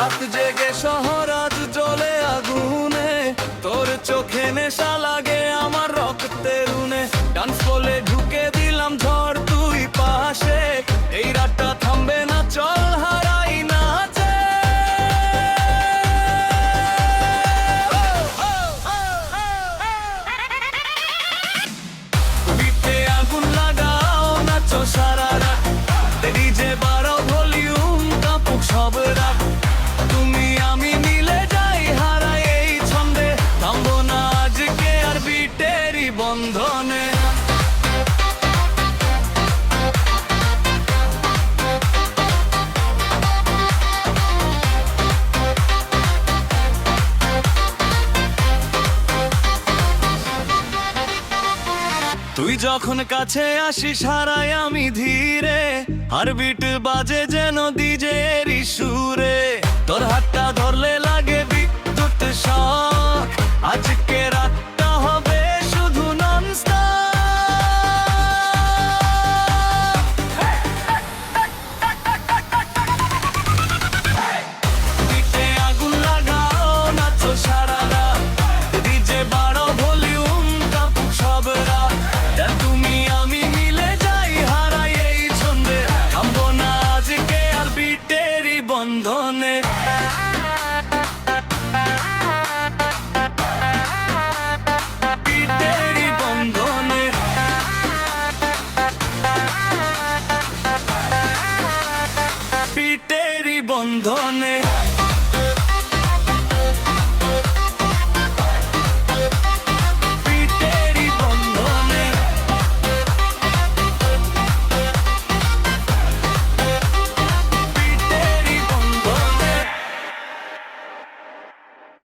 রাত জেগে শহর আজ জ্বলে আগুনে, তোর চোখে নেশা লাগে আমার রক্তের উনে। ডান্স ফ্লোরে ঢুকে দিলাম ঝড় তুই পাশে, এই রাতটা থামবে না, চল হারাই নাচে। বিটে আগুন লাগাও, নাচো সারা রাত, ডিজে বাড়াও ভলিউম, কাপুক সব রাত। তুমি আমি মিলে যাই হারাই এই ছন্দে, থামবো না আজকে আর বিটেরই বন্ধনে। তুই যখন কাছে আসিস হারাই আমি ধীরে, আর বিট বাজে যেন ডিজের সুরে। তোর হাতটা ধরলে লাগে বিদ্যুৎ শক, আজকে রাত